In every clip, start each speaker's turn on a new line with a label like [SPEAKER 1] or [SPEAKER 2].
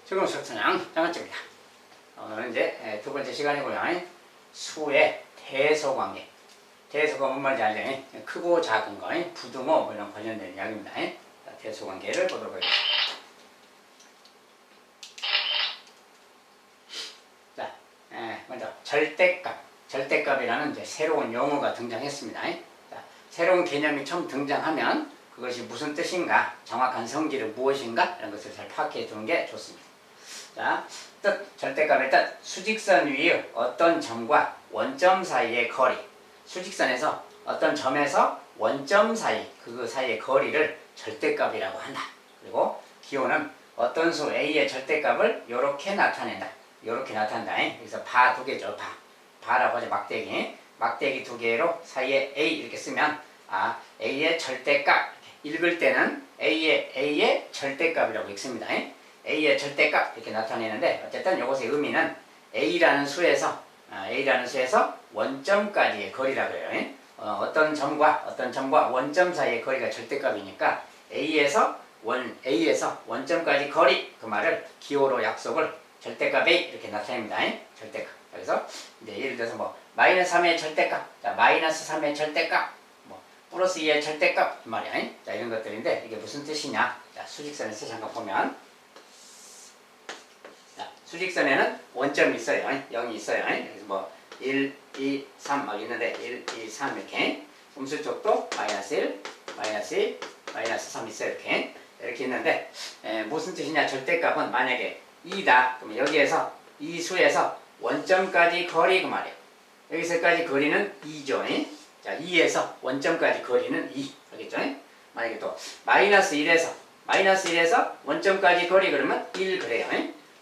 [SPEAKER 1] 지금 수천양 장아찌입니다. 오늘은 이제 두 번째 시간이고요. 수의 대소관계. 대소가 뭔 말인지 알죠? 크고 작은 거, 부등호 뭐 이런 관련된 이야기입니다. 대소관계를 보도록 하겠습니다. 자, 먼저 절대값. 절대값이라는 이제 새로운 용어가 등장했습니다. 자, 새로운 개념이 처음 등장하면 그것이 무슨 뜻인가, 정확한 성질은 무엇인가 이런 것을 잘 파악해 두는 게 좋습니다. 자, 뜻, 절대값의 뜻, 수직선 위의 어떤 점과 원점 사이의 거리. 수직선에서 어떤 점에서 원점 사이, 그 사이의 거리를 절대값이라고 한다. 그리고 기호는 어떤 수 A의 절대값을 이렇게 나타낸다. 이렇게 나타낸다. 여기서 바 두 개죠. 바라고 하죠. 막대기. 막대기 두 개로 사이에 A 이렇게 쓰면 A의 절대값. 읽을 때는 A의 절대값이라고 읽습니다. A의 절대값 이렇게 나타내는데 어쨌든 이것의 의미는 A라는 수에서 원점까지의 거리라고 해요. 어떤 점과 원점 사이의 거리가 절대값이니까 A에서 원점까지 거리, 그 말을 기호로 약속을 절대값 A 이렇게 나타냅니다. 절대값. 그래서 이제 예를 들어서 뭐 마이너스 3의 절대값, 자, 마이너스 3의 절대값, 뭐 플러스 2의 절대값 이 말이야. 자, 이런 것들인데 이게 무슨 뜻이냐? 자, 수직선에서 잠깐 보면, 자, 수직선에는 원점이 있어요. 0이 있어요. 그래서 뭐 1, 2, 3 막 있는데 1, 2, 3 이렇게. 음수 쪽도 마이너스 1, 마이너스 2, 마이너스 3 있어요. 이렇게 있는데 무슨 뜻이냐? 절대값은 만약에 2다. 그러면 여기에서 이 수에서 원점까지 거리 그 말이에요. 여기서까지 거리는 2죠. 자, 2에서 원점까지 거리는 2. 알겠죠? 만약에 또 마이너스 1에서 원점까지 거리 그러면 1 그래요.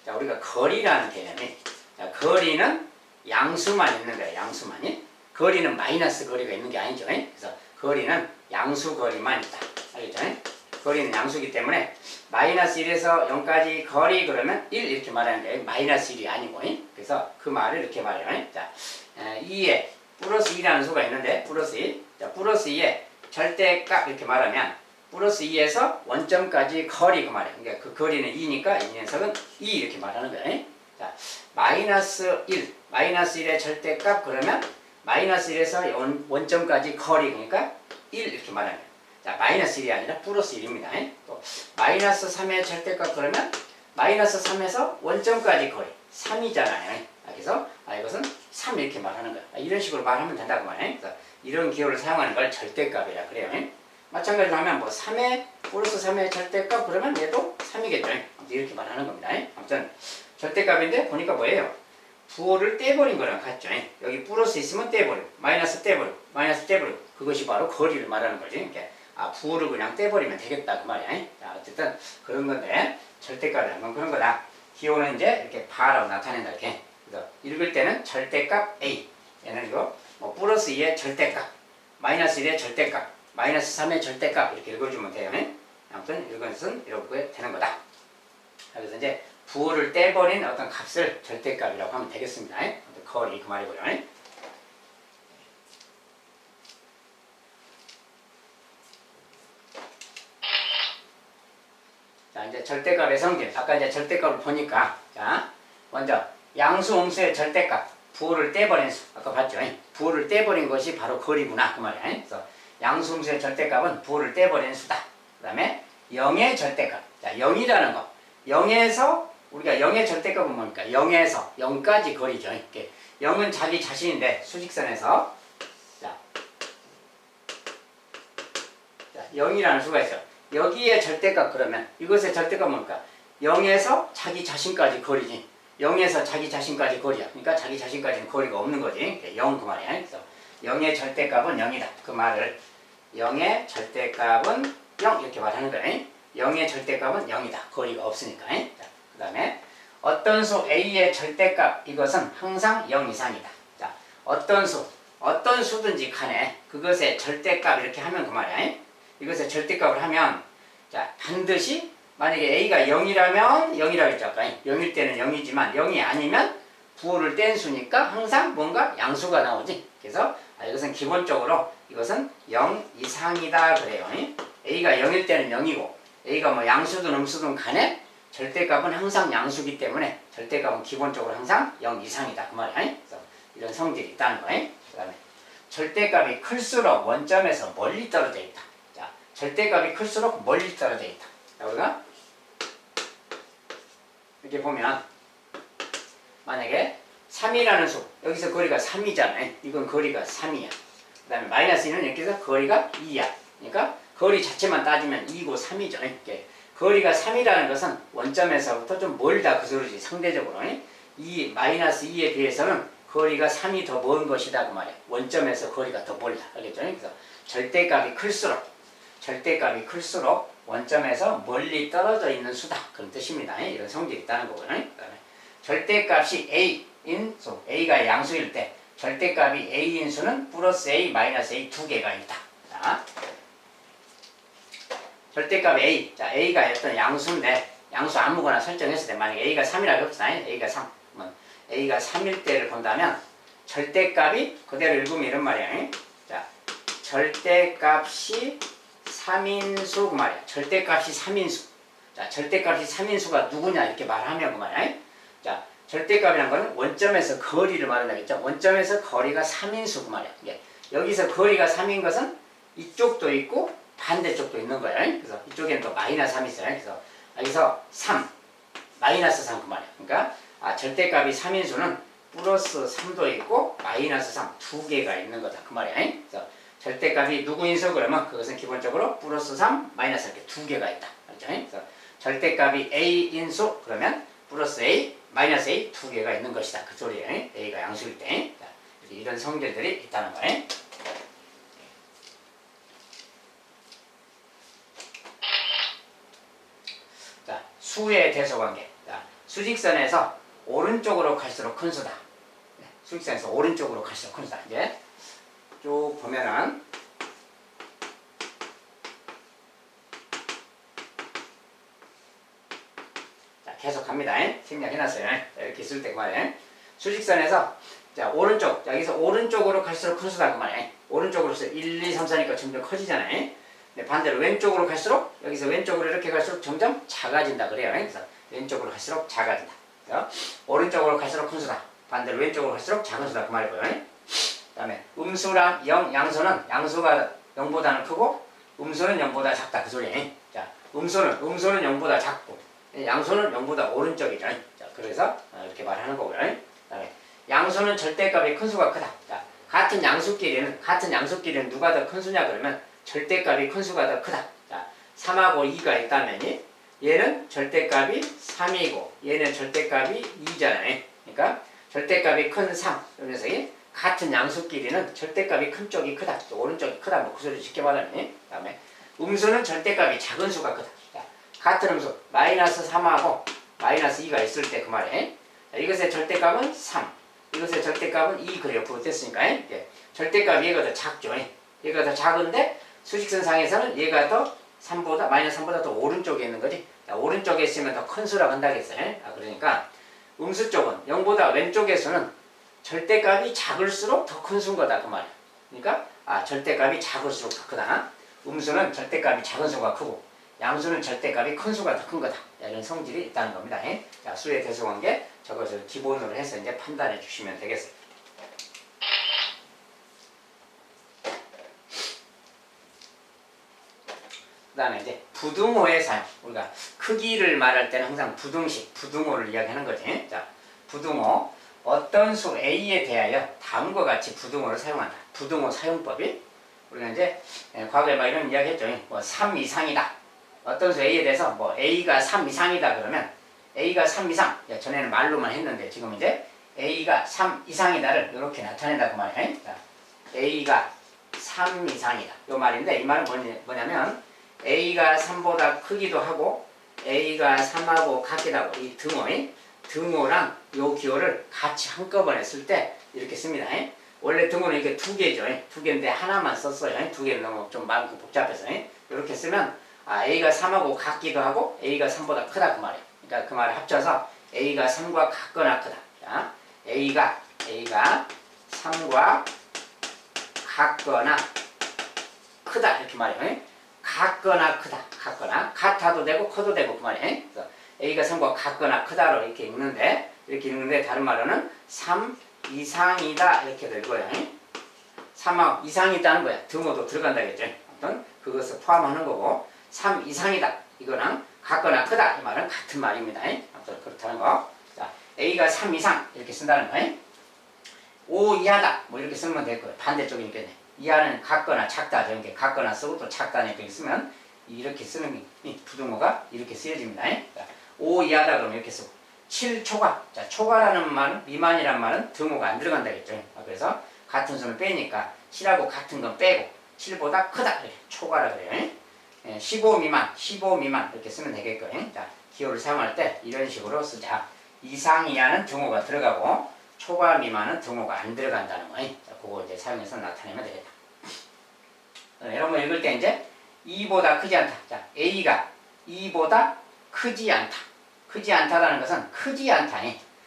[SPEAKER 1] 자, 우리가 거리라는 개념이, 자, 거리는 양수만 있는 거예요. 양수만이. 거리는 마이너스 거리가 있는 게 아니죠. 그래서 거리는 양수 거리만 있다. 알겠죠? 거리는 양수이기 때문에 마이너스 1에서 0까지 거리 그러면 1 이렇게 말하는 거예요. 마이너스 1이 아니고. 그래서 그 말을 이렇게 말해요. 자, 2에 플러스 2라는 수가 있는데 플러스 2. 자, 플러스 2에 절대값 이렇게 말하면 플러스 2에서 원점까지 거리 그 말이에요. 그러니까 그 거리는 2니까 이 녀석은 2 이렇게 말하는 거예요. 자, 마이너스 1의 절대값 그러면 마이너스 1에서 원점까지 거리 그러니까 1 이렇게 말하는 거예요. 자, 마이너스 1이 아니라 플러스 1입니다. 또 마이너스 3의 절대값 그러면 마이너스 3에서 원점까지 거리 3이잖아요. 그래서 이것은 3 이렇게 말하는 거야. 이런 식으로 말하면 된다고 말해요. 그래서 이런 기호를 사용하는 걸 절대값이라 그래요. 마찬가지로 하면 뭐 3의 플러스 3의 절대값 그러면 얘도 3이겠죠. 이렇게 말하는 겁니다. 아무튼 절대값인데 보니까 뭐예요? 부호를 떼버린 거랑 같죠. 여기 플러스 있으면 떼버리고 마이너스 떼버리고 마이너스 떼버리고 그것이 바로 거리를 말하는 거지. 그러니까 부호를 그냥 떼버리면 되겠다 그 말이야. 자, 어쨌든 그런 건데 절대값이라는 건 그런 거다. 기호는 이제 이렇게 바라고 나타낸다 이렇게. 그래서 읽을 때는 절대값 A. 얘는 이거 뭐 플러스 2의 절대값, 마이너스 1의 절대값, 마이너스 3의 절대값 이렇게 읽어주면 돼요. 아무튼 이것은 이렇게 되는 거다. 그래서 이제 부호를 떼버린 어떤 값을 절대값이라고 하면 되겠습니다. 거리 그 말이고요. 자, 이제 절대값의 성질. 아까 이제 절대값을 보니까, 자, 먼저 양수, 음수의 절대값, 부호를 떼버린 수. 아까 봤죠? 부호를 떼버린 것이 바로 거리구나 그 말이야. 그래서 양수, 음수의 절대값은 부호를 떼버린 수다. 그 다음에 0의 절대값. 자, 0이라는 거. 0에서 우리가 0의 절대값은 뭡니까? 0에서 0까지 거리죠. 이렇게 0은 자기 자신인데 수직선에서 자 0이라는 수가 있어요. 여기에 절대값 그러면 이것의 절대값 뭡니까? 0에서 자기 자신까지 거리지. 0에서 자기 자신까지 거리야. 그러니까 자기 자신까지는 거리가 없는 거지. 0 그 말이야. 그래서 0의 절대값은 0이다. 그 말을 0의 절대값은 0 이렇게 말하는 거예요. 0의 절대값은 0이다. 거리가 없으니까. 그 다음에 어떤 수 A의 절대값 이것은 항상 0 이상이다. 자, 어떤 수든지 간에 그것의 절대값 이렇게 하면 그 말이야. 이것의 절대값을 하면 자, 반드시 만약에 A가 0이라면 0이라고 했죠. 아까 0일 때는 0이지만 0이 아니면 부호를 뗀 수니까 항상 뭔가 양수가 나오지. 그래서 이것은 기본적으로 이것은 0 이상이다 그래요. A가 0일 때는 0이고 A가 뭐 양수든 음수든 간에 절대값은 항상 양수기 때문에 절대값은 기본적으로 항상 0 이상이다. 그 말이야. 그래서 이런 성질이 있다는 거예요. 그 다음에 절대값이 클수록 원점에서 멀리 떨어져 있다. 자, 절대값이 클수록 멀리 떨어져 있다. 자, 우리가 이렇게 보면 만약에 3이라는 수, 여기서 거리가 3이잖아요. 이건 거리가 3이야. 그 다음에 마이너스 2는 여기서 거리가 2야. 그러니까 거리 자체만 따지면 2고 3이죠. 이렇게. 거리가 3이라는 것은 원점에서부터 좀 멀다 그 소리지. 상대적으로 이 마이너스 2에 비해서는 거리가 3이 더 먼 것이다 그 말이야. 원점에서 거리가 더 멀다. 알겠죠? 그래서 절대값이 클수록 원점에서 멀리 떨어져 있는 수다. 그런 뜻입니다. 이런 성질이 있다는 거고요. 그다음에 절대값이 A인 수, A가 양수일 때 절대값이 A인 수는 플러스 A, 마이너스 A 두 개가 있다. 자, 절대값 A. 자, A가 어떤 양수인데 양수 아무거나 설정했을 때 만약에 A가 3이라고 합시다. A가 3. A가 3일 때를 본다면 절대값이 그대로 읽으면 이런 말이야. 자, 절대값이 3인수 그 말이야. 절대값이 3인수. 자, 절대값이 3인수가 누구냐 이렇게 말하면 그 말이야. 자, 절대값이란 거는 원점에서 거리를 말한다겠죠. 원점에서 거리가 3인수 그 말이야. 예. 여기서 거리가 3인 것은 이쪽도 있고 반대쪽도 있는 거야. 그래서 이쪽에는 또 마이너스 3이 있어요. 그래서 여기서 3, 마이너스 3 그 말이야. 그러니까 절대값이 3인수는 플러스 3도 있고 마이너스 3 두 개가 있는 거다 그 말이야. 그래서 절대값이 누구인수 그러면 그것은 기본적으로 플러스 3, 마이너스 이렇게 두 개가 있다. 알죠? 그래서 절대값이 A인수 그러면 플러스 A, 마이너스 A 두 개가 있는 것이다. 그 소리예요. A가 양수일 때. 자, 이런 성질들이 있다는 거예요. 자, 수의 대소관계. 자, 수직선에서 오른쪽으로 갈수록 큰 수다. 수직선에서 오른쪽으로 갈수록 큰 수다. 이제 쭉 보면은 자, 계속 갑니다. 생략해놨어요. 이렇게 있을 때 그 말이에요. 수직선에서 자, 오른쪽, 여기서 오른쪽으로 갈수록 큰 수다 그 말이에요. 오른쪽으로 해서 1, 2, 3, 4니까 점점 커지잖아요. 근데 반대로 왼쪽으로 갈수록 여기서 왼쪽으로 이렇게 갈수록 점점 작아진다 그래요. 그래서 왼쪽으로 갈수록 작아진다. 그래서 오른쪽으로 갈수록 큰 수다. 반대로 왼쪽으로 갈수록 작은 수다 그 말이고요. 그 다음에 음수랑 양수는 양수가 0보다는 크고 음수는 0보다 작다 그 소리예요. 자, 음수는 0보다 작고 양수는 0보다 오른쪽이죠. 자, 그래서 이렇게 말하는 거고요. 그 다음에 양수는 절대값이 큰 수가 크다. 자, 같은 양수끼리는 누가 더 큰 수냐 그러면 절대값이 큰 수가 더 크다. 자, 3하고 2가 있다면 얘는 절대값이 3이고 얘는 절대값이 2잖아요. 그러니까 절대값이 큰 3. 그러면서 같은 양수끼리는 절대값이 큰 쪽이 크다. 또 오른쪽이 크다. 뭐 그 소리 쉽게 말하면. 그 다음에 음수는 절대값이 작은 수가 크다. 자, 같은 음수 마이너스 3하고 마이너스 2가 있을 때 그 말이에요. 자, 이것의 절대값은 3. 이것의 절대값은 2 그래 옆으로 됐으니까 절대값이 얘가 더 작죠. 얘가 더 작은데 수직선상에서는 얘가 더 3보다 마이너스 3보다 더 오른쪽에 있는 거지. 자, 오른쪽에 있으면 더 큰 수라고 한다겠어요. 그러니까 음수 쪽은 0보다 왼쪽의 수는 절대값이 작을수록 더 큰 수인 거다 그 말이야. 그러니까 절대값이 작을수록 더 크다. 음수는 절대값이 작은 수가 크고 양수는 절대값이 큰 수가 더 큰 거다. 이런 성질이 있다는 겁니다. 자, 수의 대소관계 저것을 기본으로 해서 이제 판단해 주시면 되겠어요. 그 다음에 이제 부등호의 사용. 우리가 크기를 말할 때는 항상 부등호를 이야기하는 거지. 자, 부등호. 어떤 수 A에 대하여 다음과 같이 부등호를 사용한다. 부등호 사용법이 우리가 이제 과거에 막 이런 이야기 했죠. 뭐 3 이상이다. 어떤 수 A에 대해서 뭐 A가 3 이상이다 그러면 A가 3 이상. 전에는 말로만 했는데 지금 이제 A가 3 이상이다를 이렇게 나타낸다 그 말이에요. 자, A가 3 이상이다. 요 말인데 이 말은 뭐냐면 A가 3보다 크기도 하고 A가 3하고 같기도 하고 이 등호랑 요 기호를 같이 한꺼번에 쓸 때 이렇게 씁니다. 원래 등호는 이게 두 개죠. 두 개인데 하나만 썼어요. 두 개는 너무 좀 많고 복잡해서 이렇게 쓰면 A가 3하고 같기도 하고 A가 3보다 크다 그 말이에요. 그러니까 그 말을 합쳐서 A가 3과 같거나 크다. 자, A가 3과 같거나 크다 이렇게 말이에요. 같거나 크다. 같거나 같아도 되고 커도 되고 그 말이에요. 그래서 a가 3보다 같거나 크다로 이렇게 읽는데 다른 말로는 3 이상이다 이렇게 될 거야. 3하고 이상이 있다는 거야. 등호도 들어간다겠죠. 아무튼 그것을 포함하는 거고 3 이상이다 이거랑 같거나 크다 이 말은 같은 말입니다. 아무튼 그렇다는 거. 자, a가 3 이상 이렇게 쓴다는 거. 5 이하다 뭐 이렇게 쓰면 될 거예요. 반대쪽이니까 이하는 같거나 작다 이렇게 같거나 쓰고 또 작다 이렇게 쓰면 이렇게 쓰는 부등호가 이렇게 쓰여집니다. 5 이하다 그러면 이렇게 쓰고 7 초과. 자, 초과라는 말은 미만이란 말은 등호가 안 들어간다겠죠. 그래서 같은 수는 빼니까 7하고 같은 건 빼고 7보다 크다 그래. 초과라 그래요. 15 미만 이렇게 쓰면 되겠고요. 자, 기호를 사용할 때 이런 식으로 쓰자. 이상 이하는 등호가 들어가고 초과 미만은 등호가 안 들어간다는 거. 자, 그거 이제 사용해서 나타내면 되겠다. 이런 거 읽을 때 이제 2보다 크지 않다. 자, A가 2보다 크지 않다. 크지 않다라는 것은 크지 않다.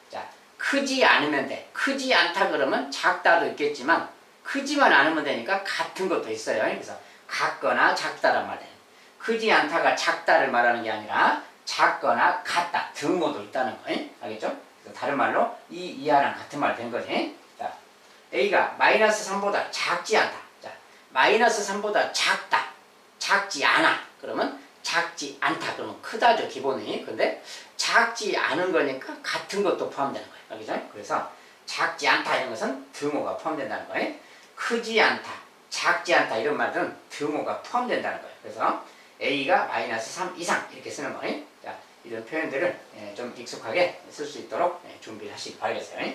[SPEAKER 1] 자, 크지 않으면 돼. 크지 않다 그러면 작다도 있겠지만 크지만 않으면 되니까 같은 것도 있어요. 그래서 같거나 작다란 말이에요. 크지 않다가 작다를 말하는 게 아니라 작거나 같다. 등호도 있다는 거. 알겠죠? 다른 말로 이 이하랑 같은 말 된 거지. 자, A가 마이너스 3보다 작지 않다. 자, 마이너스 3보다 작다. 작지 않아. 그러면 작지 않다. 그러면 크다죠, 기본이. 근데 작지 않은 거니까 같은 것도 포함되는 거예요. 알겠죠? 그래서 작지 않다 이런 것은 등호가 포함된다는 거예요. 크지 않다, 작지 않다 이런 말들은 등호가 포함된다는 거예요. 그래서 A가 마이너스 3 이상 이렇게 쓰는 거예요. 자, 이런 표현들을 좀 익숙하게 쓸 수 있도록 준비를 하시기 바라겠어요.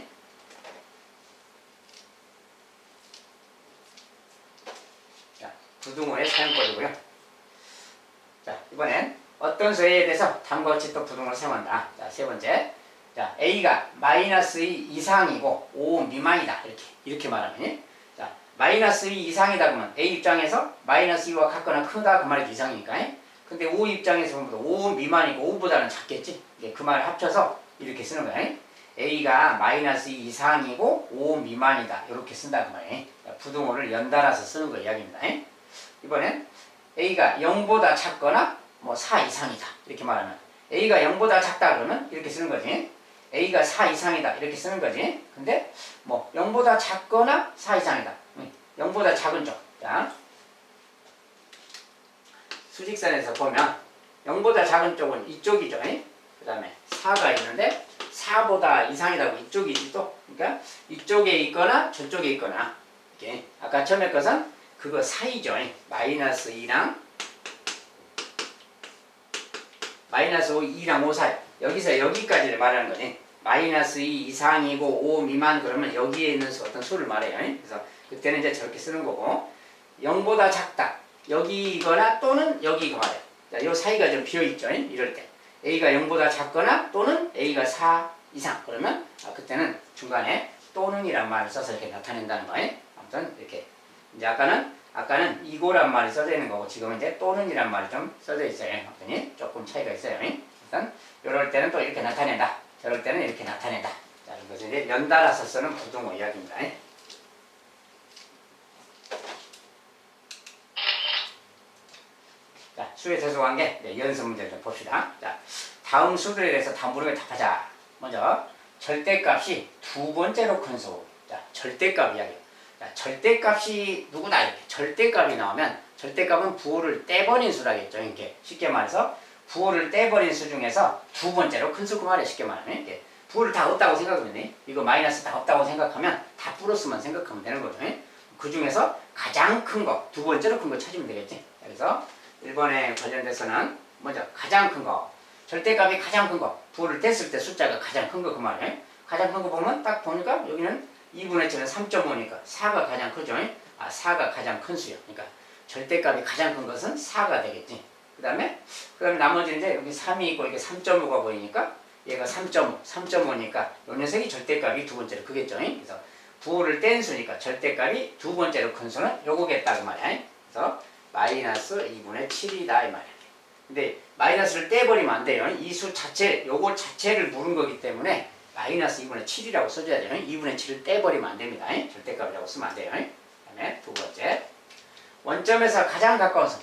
[SPEAKER 1] 자, 부등호의 사용법이고요. 자, 이번엔 어떤 수에 대해서 다음과 같이 또 부등호를 사용한다. 자, 세 번째. 자, A가 마이너스 2 이상이고 5 미만이다. 이렇게 말하면. 자, 마이너스 2 이상이다 그러면 A 입장에서 마이너스 2와 같거나 크다 그 말이 이상이니까. 근데 5 입장에서 보면 5 미만이고 5보다는 작겠지. 그 말을 합쳐서 이렇게 쓰는 거야. A가 마이너스 2 이상이고 5 미만이다. 이렇게 쓴다 그 말이에요. 부등호를 연달아서 쓰는 걸 이야기입니다. 이번엔 A가 0보다 작거나 뭐 4 이상이다. 이렇게 말하면 A가 0보다 작다 그러면 이렇게 쓰는 거지. A가 4 이상이다. 이렇게 쓰는 거지. 근데 뭐 0보다 작거나 4 이상이다. 0보다 작은 쪽. 자, 수직선에서 보면 0보다 작은 쪽은 이쪽이죠. 그 다음에 4가 있는데 4보다 이상이라고 이쪽이지 또. 그러니까 이쪽에 있거나 저쪽에 있거나. 이렇게. 아까 처음에 것은 그거 사이죠. 마이너스 2랑 마이너스 2랑 5 사이. 여기서 여기까지를 말하는 거네. 마이너스 2 이상이고 5 미만 그러면 여기에 있는 어떤 수를 말해요. 그래서 그때는 이제 저렇게 쓰는 거고 0보다 작다. 여기거나 또는 여기가 말이에요. 자, 요 사이가 좀 비어있죠. 이럴 때. A가 0보다 작거나 또는 A가 4 이상. 그러면 그때는 중간에 또는 이란 말을 써서 이렇게 나타낸다는 거예요. 아무튼 이렇게. 이제 아까는 이고란 말이 써져 있는 거고 지금은 이제 또는 이란 말이 좀 써져 있어요. 아무튼 조금 차이가 있어요. 일단 이럴 때는 또 이렇게 나타낸다. 저럴 때는 이렇게 나타낸다. 자, 이것은 이제 연달아서 쓰는 부등호 이야기입니다. 자, 수의 대소관계 연습 문제를 좀 봅시다. 자, 다음 수들에 대해서 단부르게 답하자. 먼저 절대값이 두 번째로 큰 수. 자, 절대값 이야기. 자, 절대값이 누구다 이렇게 절대값이 나오면 절대값은 부호를 떼버린 수라겠죠. 이렇게 쉽게 말해서 부호를 떼버린 수 중에서 두 번째로 큰 수 그 말이에요. 쉽게 말하면 이렇게 부호를 다 없다고 생각하면 이거 마이너스 다 없다고 생각하면 다 플러스만 생각하면 되는 거죠. 그 중에서 가장 큰 거, 두 번째로 큰 거 찾으면 되겠지. 그래서 1번에 관련돼서는 먼저 가장 큰 거, 절대값이 가장 큰 거, 부호를 뗐을 때 숫자가 가장 큰 거 그 말이에요. 가장 큰 거 보면 딱 보니까 여기는 2분의 7은 3.5니까 4가 가장 크죠. 4가 가장 큰 수요. 그러니까 절대값이 가장 큰 것은 4가 되겠지. 그 다음에 나머지는 이제 여기 3이 있고 이게 3.5가 보이니까 얘가 3.5니까 요 녀석이 절대값이 두 번째로 크겠죠. 그래서 부호를 뗀 수니까 절대값이 두 번째로 큰 수는 요거겠다 그 말이야. 그래서 마이너스 2분의 7이다 이 말이야. 근데 마이너스를 떼버리면 안 돼요. 이 수 자체, 요거 자체를 물은 거기 때문에 마이너스 2분의 7이라고 써줘야 돼요. 2분의 7을 떼버리면 안 됩니다. 절대값이라고 쓰면 안 돼요. 그 다음에 두 번째, 원점에서 가장 가까운 수.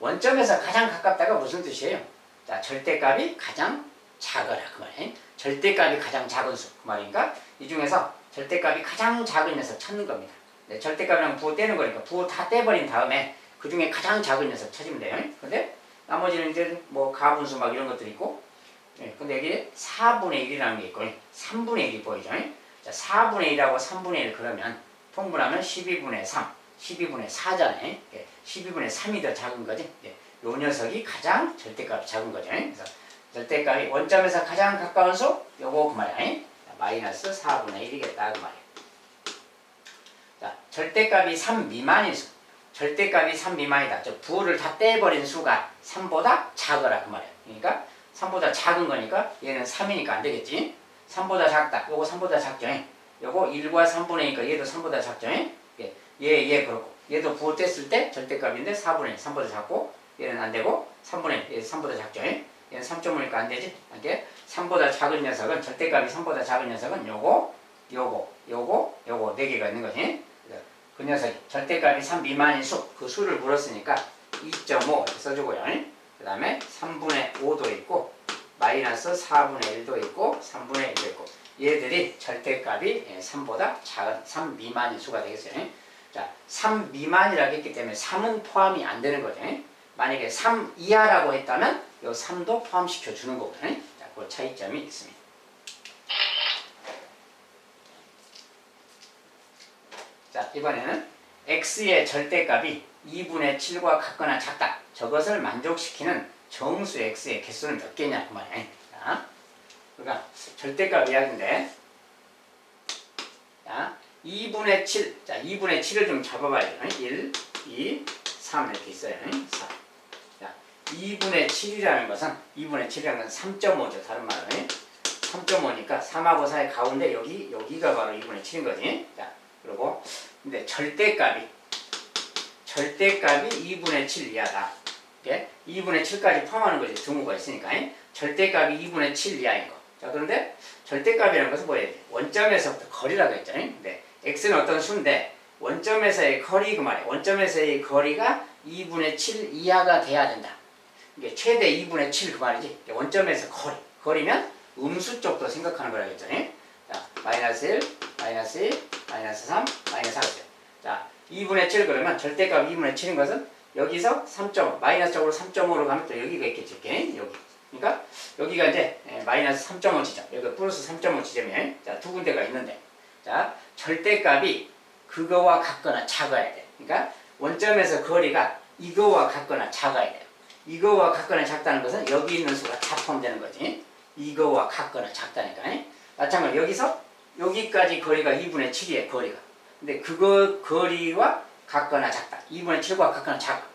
[SPEAKER 1] 원점에서 가장 가깝다가 무슨 뜻이에요? 자, 절대값이 가장 작아라 그 말이에요. 절대값이 가장 작은 수 그 말이니까 이 중에서 절대값이 가장 작은 녀석 찾는 겁니다. 네, 절대값이랑 부호 떼는 거니까 부호 다 떼버린 다음에 그 중에 가장 작은 녀석 찾으면 돼요. 근데 나머지는 이제 뭐 가분수 막 이런 것들이 있고, 네, 근데 여기 4분의 1이라는 게 있고 3분의 1이 보이죠. 자, 4분의 1하고 3분의 1 그러면 통분하면 12분의 3, 12분의 4잖아요. 12분의 3이 더 작은 거지. 요 녀석이 가장 절대값이 작은 거죠. 그래서 절대값이 원점에서 가장 가까운 수 요거 그 말이야. 마이너스 4분의 1이겠다 그 말이야. 자, 절대값이 3 미만인 수. 절대값이 3 미만이다. 저 부호를 다 떼버린 수가 3보다 작으라 그 말이야. 그러니까 3보다 작은 거니까 얘는 3이니까 안 되겠지. 3보다 작다. 요거 3보다 작죠. 요거 1과 3분의 2니까 얘도 3보다 작죠. 얘 그렇고 얘도 부호 뗐을 때 절대값인데 4분의 1 3보다 작고 얘는 안 되고 3분의 1 얘 3보다 작죠. 얘는 3.5니까 안 되지. 이렇게 3보다 작은 녀석은 절대값이 3보다 작은 녀석은 요거 요거 4개가 있는 거지. 그 녀석이 절대값이 3 미만인 수, 그 수를 물었으니까 2.5 이렇게 써주고요. 그 다음에 3분의 5도 있고 마이너스 4분의 1도 있고 3분의 1도 있고 얘들이 절대값이 3보다 작은 3 미만인 수가 되겠어요. 자, 3 미만이라고 했기 때문에 3은 포함이 안 되는 거죠. 만약에 3 이하라고 했다면 이 3도 포함시켜 주는 거거든요. 자, 그 차이점이 있습니다. 자, 이번에는 x의 절대값이 2분의 7과 같거나 작다. 저것을 만족시키는 정수 x의 개수는 몇 개냐 그 말이에요. 자, 그러니까 절대값 이야기인데, 자, 2분의 7, 자, 2분의 7을 좀 잡아봐야죠. 1, 2, 3 이렇게 있어요. 4. 자, 2분의 7이라는 것은 2분의 7이라는 건 3.5죠. 다른 말로 3.5니까 3하고 4의 가운데 여기가 바로 2분의 7인 거지. 자, 그리고 근데 절대값이 2분의 7 이하다. 2분의 7까지 포함하는 거지. 등호가 있으니까. 절대값이 2분의 7 이하인 거. 자, 그런데 절대값이라는 것은 뭐예요? 원점에서부터 거리라고 했잖아요. 근데 x는 어떤 수인데 원점에서의 거리 그 말이에요. 원점에서의 거리가 2분의 7 이하가 돼야 된다. 이게 최대 2분의 7 그 말이지. 원점에서 거리면 음수 쪽도 생각하는 거라고 했잖아요. 자, 마이너스 1, 마이너스 1, 마이너스 3, 마이너스 4죠. 자, 2분의 7 그러면 절대값 2분의 7인 것은 여기서 3.5, 마이너스 쪽으로 3.5로 가면 또 여기가 있겠지. 여기. 그러니까 여기가 이제 마이너스 3.5 지점, 여기 플러스 3.5 지점에 자, 두 군데가 있는데, 자, 절대값이 그거와 같거나 작아야 돼. 그러니까 원점에서 거리가 이거와 같거나 작아야 돼요. 이거와 같거나 작다는 것은 여기 있는 수가 다 포함되는 거지. 이거와 같거나 작다니까. 마찬가지로 여기서 여기까지 거리가 2분의 7이에요. 거리가. 근데 그거 거리와 같거나 작다. 2분의 7과 같거나 작아.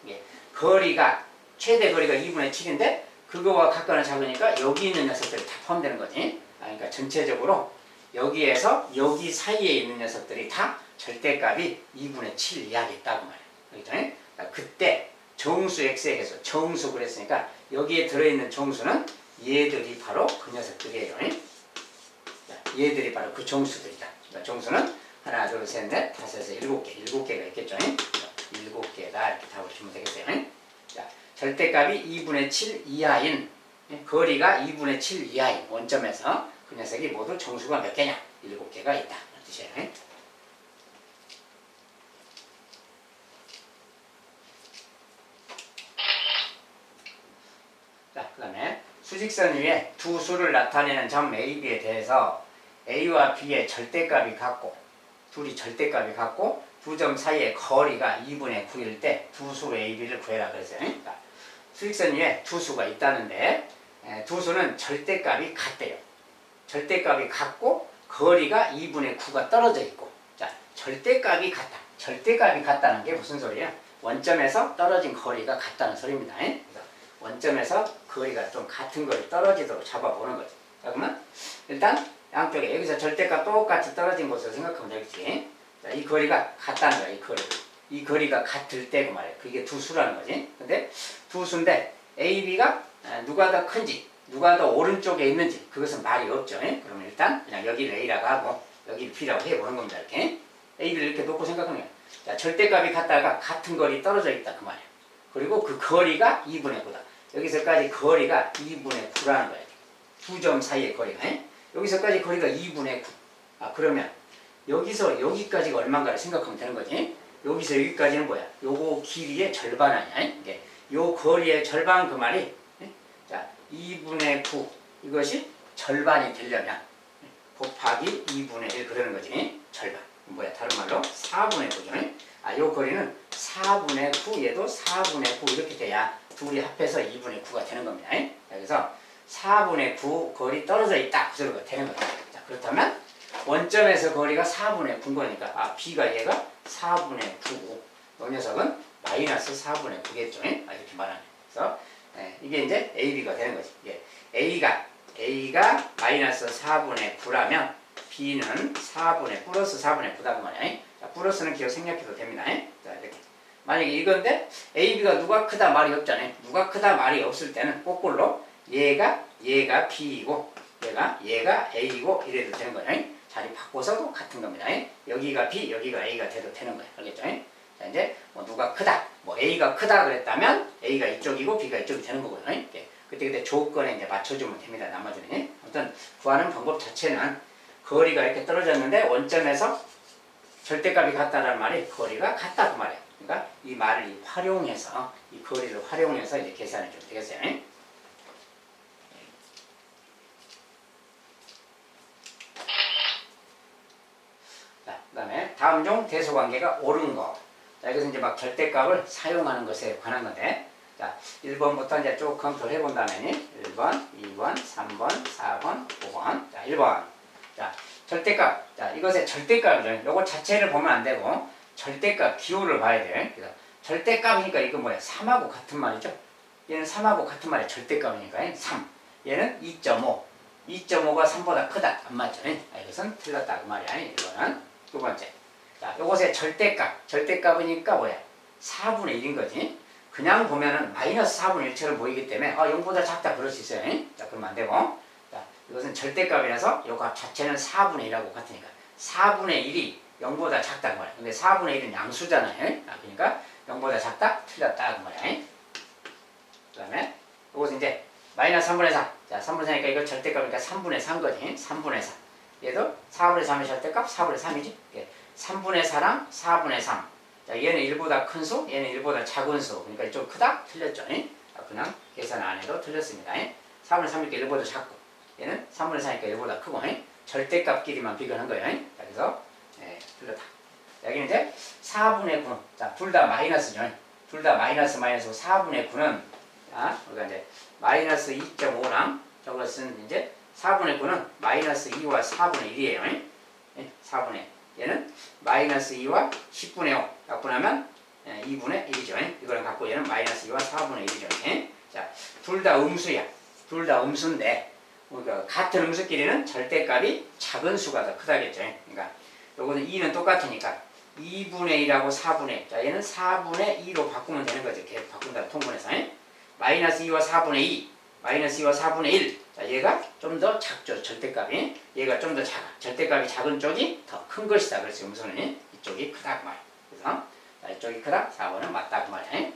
[SPEAKER 1] 거리가 최대 거리가 2분의 7인데 그거와 같거나 작으니까 여기 있는 녀석들이 다 포함되는 거지. 그러니까 전체적으로 여기에서 여기 사이에 있는 녀석들이 다 절대값이 2분의 7 이하겠다고 말이에요. 그렇죠? 그때 정수 x의 개수, 정수 그랬으니까 여기에 들어있는 정수는 얘들이 바로 그 녀석들이에요. 얘들이 바로 그 정수들이다. 그러니까 정수는 하나, 둘, 셋, 넷, 다섯에서 7개, 7개가 있겠죠. 7개다 이렇게 답을 주면 되겠어요. 자, 절대값이 2분의 7 이하인, 거리가 2분의 7 이하인 원점에서 그 녀석이 모두 정수가 몇 개냐? 7개가 있다. 이런 뜻이에요. 자, 그 다음에 수직선 위에 두 수를 나타내는 점 A, B에 대해서 A와 B의 절대값이 같고, 둘이 절대값이 같고 두 점 사이의 거리가 2분의 9일 때 두 수 A, B를 구해라 그랬어요. 그러니까 수직선 위에 두 수가 있다는데 두 수는 절대값이 같대요. 절대값이 같고 거리가 2분의 9가 떨어져 있고, 자, 절대값이 같다. 절대값이 같다는 게 무슨 소리예요? 원점에서 떨어진 거리가 같다는 소리입니다. 그래서 원점에서 거리가 좀 같은 거리 떨어지도록 잡아보는 거죠. 자, 그러면 일단 양쪽에 여기서 절대값 똑같이 떨어진 곳을 생각하면 되겠지. 자, 이 거리가 같다는 거야. 이 거리가 같을 때 그 말이에요. 그게 두 수라는 거지. 근데 두 수인데 A, B가 누가 더 큰지, 누가 더 오른쪽에 있는지 그것은 말이 없죠. 그러면 일단 그냥 여기를 A라고 하고 여기를 B라고 해보는 겁니다. 이렇게 A, B를 이렇게 놓고 생각하면, 자, 절대값이 같다가 같은 거리 떨어져 있다 그 말이에요. 그리고 그 거리가 2분의 9다. 여기서까지 거리가 2분의 9라는 거예요. 두 점 사이의 거리가. 여기서까지 거리가 2분의 9. 그러면 여기서 여기까지가 얼마인가를 생각하면 되는 거지. 여기서 여기까지는 뭐야? 요거 길이의 절반 아니야? 이게 요 거리의 절반 그 말이 자 2분의 9 이것이 절반이 되려면 곱하기 2분의 1 그러는 거지. 절반. 뭐야? 다른 말로 4분의 9죠. 요 거리는 4분의 9 얘도 4분의 9 이렇게 돼야 둘이 합해서 2분의 9가 되는 겁니다. 그래서 4분의 9 거리 떨어져 있다. 그 소리가 되는 거다. 자, 그렇다면 원점에서 거리가 4분의 9인 거니까 B가 얘가 4분의 9고 이 녀석은 마이너스 4분의 9겠죠. 이렇게 말하네. 그래서 이게 이제 AB가 되는 거지. A가 마이너스 4분의 9라면 B는 플러스 4분의 9다 그 말이야. 자, 플러스는 기억 생략해도 됩니다. 자, 이렇게. 만약에 이건데 AB가 누가 크다 말이 없잖아요. 누가 크다 말이 없을 때는 거꾸로 얘가 B이고 얘가 A이고 이래도 되는 거예요. 자리 바꿔서도 같은 겁니다. 여기가 B, 여기가 A가 돼도 되는 거예요. 알겠죠? 자, 이제 뭐 누가 크다, 뭐 A가 크다 그랬다면 A가 이쪽이고 B가 이쪽이 되는 거거든요. 그때 조건에 이제 맞춰주면 됩니다. 나머지는. 아무튼 구하는 방법 자체는 거리가 이렇게 떨어졌는데 원점에서 절대값이 같다라는 말이 거리가 같다 그 말이에요. 그러니까 이 말을 활용해서 이 거리를 활용해서 이제 계산을 좀 되겠어요. 자, 그다음에 다음 중 대소관계가 옳은 거. 자, 여기서 이제 막 절대값을 사용하는 것에 관한 건데, 자, 1번부터 이제 쭉 검토를 해본다면 1번, 2번, 3번, 4번, 5번. 자, 1번. 자, 절대값. 자, 이것의 절대값이죠. 요거 자체를 보면 안 되고 절대값 기호를 봐야 돼. 그래서 절대값이니까 이거 뭐야? 3하고 같은 말이죠. 얘는 3하고 같은 말이 절대값이니까 3. 얘는 2.5. 2.5가 3보다 크다. 안 맞죠? 이것은 틀렸다 그 말이야. 이거는 두 번째. 자, 요것의 절대값이니까 뭐야? 4분의 1인 거지. 그냥 보면은 마이너스 4분의 1처럼 보이기 때문에 0보다 작다 그럴 수 있어요. 자, 그러면 안 되고. 자, 이것은 절대값이라서 요 값 자체는 4분의 1하고 같으니까 4분의 1이 0보다 작다 그 말이야. 근데 4분의 1은 양수잖아요. 그러니까 0보다 작다? 틀렸다 그 말이야. 그 다음에 이것은 이제 마이너스 3분의 4. 자, 3분의 4니까 이거 절대값이니까 3분의 4인 거지. 3분의 4. 얘도 4분의 3의 절대값 4분의 3이지. 3분의 4랑 4분의 3. 자, 얘는 1보다 큰 수, 얘는 1보다 작은 수. 그러니까 좀 크다? 틀렸죠. 그냥 계산 안 해도 틀렸습니다. 4분의 3이니까 1보다 작고, 얘는 3분의 4니까 1보다 크고, 절대값끼리만 비교하는 거예요. 자, 그래서 틀렸다. 여기는 이제 4분의 9. 자, 둘 다 마이너스죠. 둘 다 마이너스 4분의 9는 자, 우리가 이제 마이너스 2.5랑 저것은 이제 4분의 9는 마이너스 2와 4분의 1이에요. 4분의 얘는 마이너스 2와 10분의 5 약분하면 2분의 1이죠. 이거랑 갖고 얘는 마이너스 2와 4분의 1이죠. 자, 둘 다 음수야. 둘 다 음수인데 그러니까 같은 음수끼리는 절대값이 작은 수가 더 크다겠죠. 그러니까 요거는 2는 똑같으니까 2분의 1하고 4분의 1. 자, 얘는 4분의 2로 바꾸면 되는 거죠. 계속 바꾼다 통분해서. 마이너스 2와 4분의 2. 마이너스 2와 4분의 1. 자, 얘가 좀 더 작죠. 절대값이. 얘가 좀 더 작아. 절대값이 작은 쪽이 더 큰 것이다. 그래서 음수는 이쪽이 크다 그 말이야. 그래서 자, 이쪽이 크다. 4번은 맞다 그 말이야.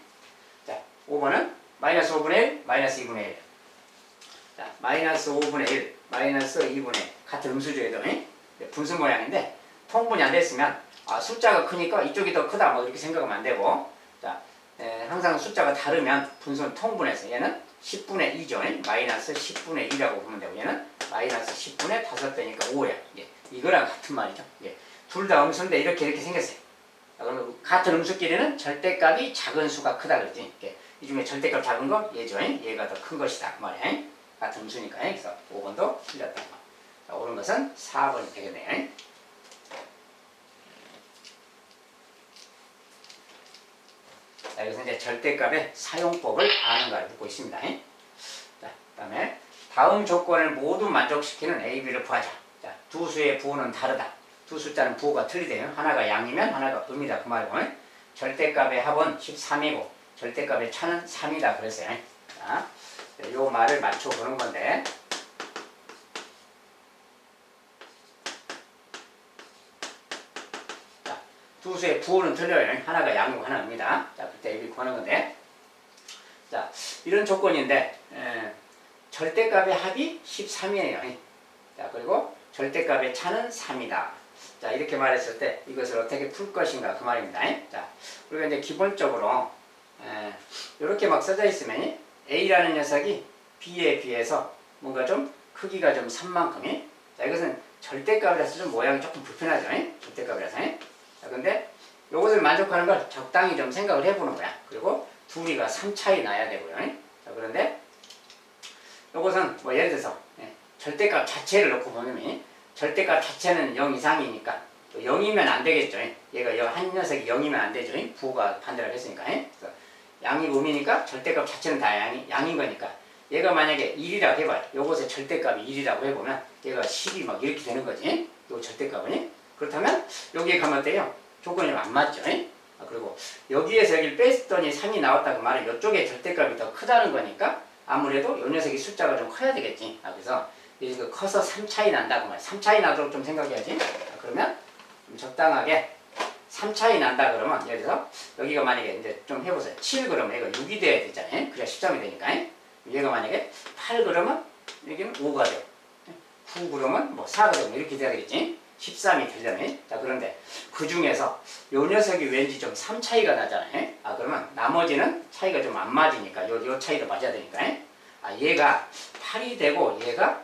[SPEAKER 1] 자, 5번은 마이너스 5분의 1, 마이너스 2분의 1. 자, 마이너스 5분의 1, 마이너스 2분의 1. 같은 음수조에도 분수 모양인데 통분이 안 됐으면 숫자가 크니까 이쪽이 더 크다 뭐 이렇게 생각하면 안 되고, 자, 항상 숫자가 다르면 분수는 통분해서 얘는 10분의 2죠. 마이너스 10분의 2라고 보면 되고 얘는 마이너스 10분의 5배니까 5야. 이거랑 같은 말이죠. 둘 다 음수인데 이렇게 생겼어요. 그러면 같은 음수끼리는 절대값이 작은 수가 크다 그랬지. 이 중에 절대값 작은 거 얘죠. 얘가 더 큰 것이다 그 말이야. 같은 음수니까. 그래서 5번도 틀렸다. 자, 옳은 것은 4번이 되겠네요. 자, 여기서 이제 절대값의 사용법을 아는 걸 묻고 있습니다. 자, 그 다음에 다음 조건을 모두 만족시키는 A, B를 구하자. 자, 두 수의 부호는 다르다. 두 숫자는 부호가 틀리대요. 하나가 양이면 하나가 음이다 그 말이고, 절대값의 합은 13이고 절대값의 차는 3이다 그랬어요. 자, 요 말을 맞춰보는 건데, 두 수의 부호는 틀려요. 하나가 양이고 하나는 음이다. 자, 그때 A, B 구하는 건데, 자, 이런 조건인데 절대값의 합이 13이에요. 자, 그리고 절대값의 차는 3이다. 자, 이렇게 말했을 때 이것을 어떻게 풀 것인가 그 말입니다. 자, 우리가 이제 기본적으로 이렇게 막 써져 있으면 A라는 녀석이 B에 비해서 뭔가 좀 크기가 좀 3만큼이. 자, 이것은 절대값이라서 좀 모양이 조금 불편하죠. 절대값이라서. 자, 근데 이것을 만족하는 걸 적당히 좀 생각을 해보는 거야. 그리고 둘이가 3 차이 나야 되고요. 자, 그런데 이것은 뭐 예를 들어서 절대값 자체를 놓고 보면 절대값 자체는 0 이상이니까 또 0이면 안 되겠죠. 얘가 한 녀석이 0이면 안 되죠. 부호가 반대로 했으니까. 그래서 양이 음이니까 절대값 자체는 다 양인 거니까 얘가 만약에 1이라고 해봐요. 요것의 절대값이 1이라고 해보면 얘가 10이 막 이렇게 되는 거지. 요 절대값은. 그렇다면 여기에 가면 어때요? 조건이 안 맞죠. 그리고 여기에서 여기를 뺐더니 3이 나왔다 그 말은 이쪽에 절대값이 더 크다는 거니까 아무래도 요 녀석이 숫자가 좀 커야 되겠지. 그래서 이거 커서 3 차이 난다 그 말이야. 3 차이 나도록 좀 생각해야지. 그러면 좀 적당하게 3 차이 난다 그러면 예를 들어서 여기가 만약에 이제 좀 해보세요. 7 그러면 얘가 6이 돼야 되잖아요. 그래야 13이 되니까. 얘가 만약에 8 그러면 여기는 5가 돼. 9 그러면 뭐 4가 되면 이렇게 돼야 되겠지. 13이 되려면. 자, 그런데 그 중에서 요 녀석이 왠지 좀 3 차이가 나잖아요. 그러면 나머지는 차이가 좀 안 맞으니까 요 차이도 맞아야 되니까. 얘가 8이 되고 얘가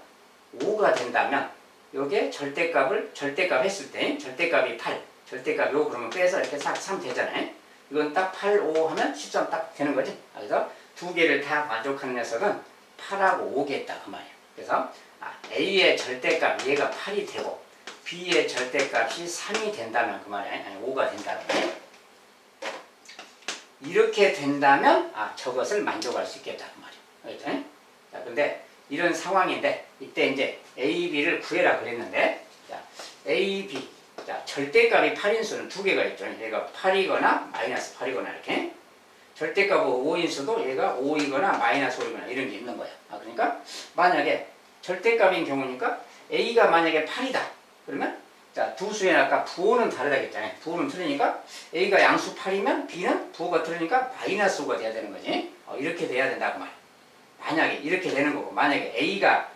[SPEAKER 1] 5가 된다면 요게 절대값 했을 때 절대값이 8, 절대값이 5 그러면 빼서 이렇게 싹 3 되잖아요. 이건 딱 8, 5 하면 13 딱 되는 거지. 그래서 두 개를 다 만족하는 녀석은 8하고 5겠다 그 말이에요. 그래서 A의 절대값 얘가 8이 되고 B의 절대값이 3이 된다면 그 말이에요. 아니 5가 된다면 이렇게 된다면 저것을 만족할 수 있겠다 그 말이에요. 그렇죠? 자, 근데 이런 상황인데 이때 이제 A, B를 구해라 그랬는데 자, A, B 자, 절대값이 8인 수는 두 개가 있죠. 얘가 8이거나 마이너스 8이거나 이렇게 절대값 5인 수도 얘가 5이거나 마이너스 5이거나 이런 게 있는 거야. 그러니까 만약에 절대값인 경우니까 A가 만약에 8이다 그러면 자, 두 수의 아까 부호는 다르다 했잖아요. 부호는 틀리니까 A가 양수 8이면 B는 부호가 틀리니까 마이너스 5가 돼야 되는 거지. 이렇게 돼야 된다 그 말. 만약에 이렇게 되는 거고 만약에 A가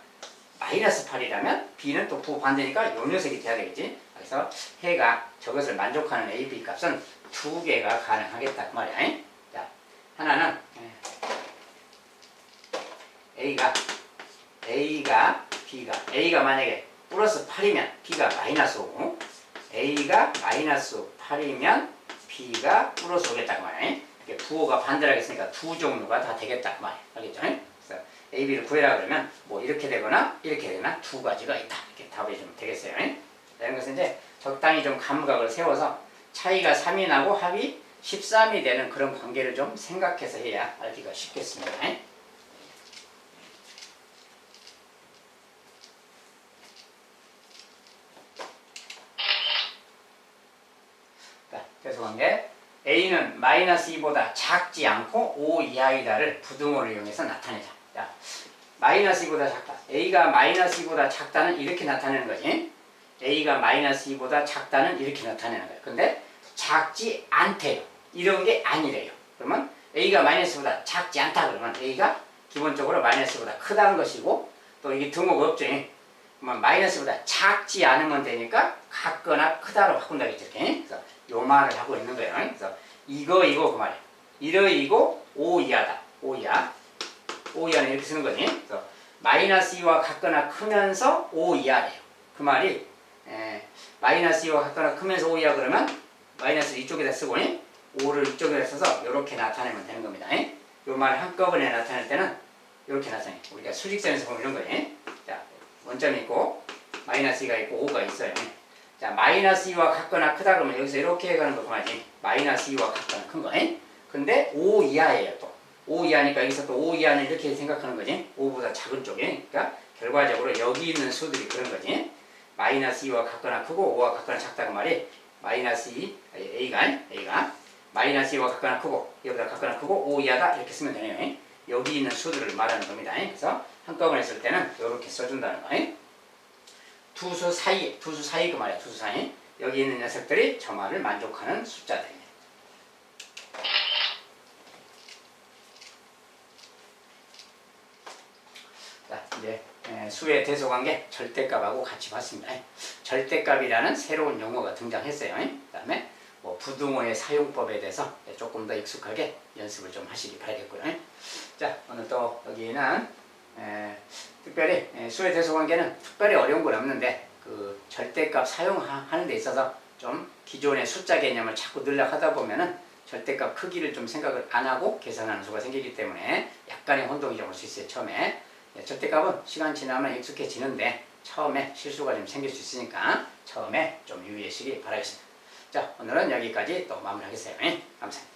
[SPEAKER 1] 마이너스 8이라면 B는 또 부호 반대니까 요 녀석이 돼야 되겠지. 그래서 해가 저것을 만족하는 A, B 값은 두 개가 가능하겠다 그 말이야. 자, 하나는 A가 A가 만약에 플러스 8이면 B가 마이너스 5고 A가 마이너스 8이면 B가 플러스 5겠다 그 말이야. 부호가 반대로 하겠으니까 두 종류가 다 되겠다 그 말이야. 알겠죠? 그래서 A, B를 구해라 그러면 뭐 이렇게 되거나 이렇게 되거나 두 가지가 있다. 이렇게 답이 좀 되겠어요. 이런 것은 이제 적당히 좀 감각을 세워서 차이가 3이 나고 합이 13이 되는 그런 관계를 좀 생각해서 해야 알기가 쉽겠습니다. 죄송한 게 A는 마이너스 2보다 작지 않고 5 이하이다를 부등호를 이용해서 나타내자. 자, 마이너스 2보다 작다. A가 마이너스 2보다 작다는 이렇게 나타내는 거지. A가 마이너스 2보다 작다는 이렇게 나타내는 거예요. 근데 작지 않대요. 이런 게 아니래요. 그러면 A가 마이너스보다 작지 않다 그러면 A가 기본적으로 마이너스보다 크다는 것이고 또 이게 등호가 없죠. 그러면 마이너스보다 작지 않으면 되니까 같거나 크다로 바꾼다겠죠. 그래서 요 말을 하고 있는 거예요. 그래서 이거 그 말이에요. 이러이고 5 이하다. 5 이하. 5 이하는 이렇게 쓰는 거지. 그래서 마이너스 2와 같거나 크면서 5 이하래요. 그 말이 마이너스 2와 같거나 크면서 5 이하 그러면 마이너스 이쪽에다 쓰고 5를 이쪽에다 써서 이렇게 나타내면 되는 겁니다. 요 말을 한꺼번에 나타낼 때는 이렇게 나타내요. 우리가 수직선에서 보면 이런 거예요. 자, 원점이 있고 마이너스 2가 있고 5가 있어요. 자, 마이너스 2와 같거나 크다 그러면 여기서 이렇게 해가는 거 그만이지. 마이너스 2와 같거나 큰 거. 근데 5 이하예요 또. 5 이하니까 여기서 또 5 이하는 이렇게 생각하는 거지. 5보다 작은 쪽에. 그러니까 결과적으로 여기 있는 수들이 그런 거지. 마이너스 2와 같거나 크고 5와 같거나 작다고 말이 마이너스 2, A가 마이너스 2와 같거나 크고 여기보다 같거나 크고 5 이하다 이렇게 쓰면 되네요. 여기 있는 수들을 말하는 겁니다. 그래서 한꺼번에 쓸 때는 이렇게 써준다는 거예요. 두수 사이 그 말이야. 두수 사이. 여기 있는 녀석들이 저 말을 만족하는 숫자들입니다. 자, 수의 대소관계 절대값하고 같이 봤습니다. 절대값이라는 새로운 용어가 등장했어요. 그 다음에 뭐 부등호의 사용법에 대해서 조금 더 익숙하게 연습을 좀 하시기 바라겠고요. 자, 오늘 또 여기는 특별히 수의 대소관계는 특별히 어려운 건 없는데 그 절대값 사용하는 데 있어서 좀 기존의 숫자 개념을 자꾸 늘려 하다 보면은 절대값 크기를 좀 생각을 안 하고 계산하는 수가 생기기 때문에 약간의 혼동이 좀 올 수 있어요. 처음에 절대값은 시간 지나면 익숙해지는데 처음에 실수가 좀 생길 수 있으니까 처음에 좀 유의하시기 바라겠습니다. 자, 오늘은 여기까지 또 마무리하겠어요. 감사합니다.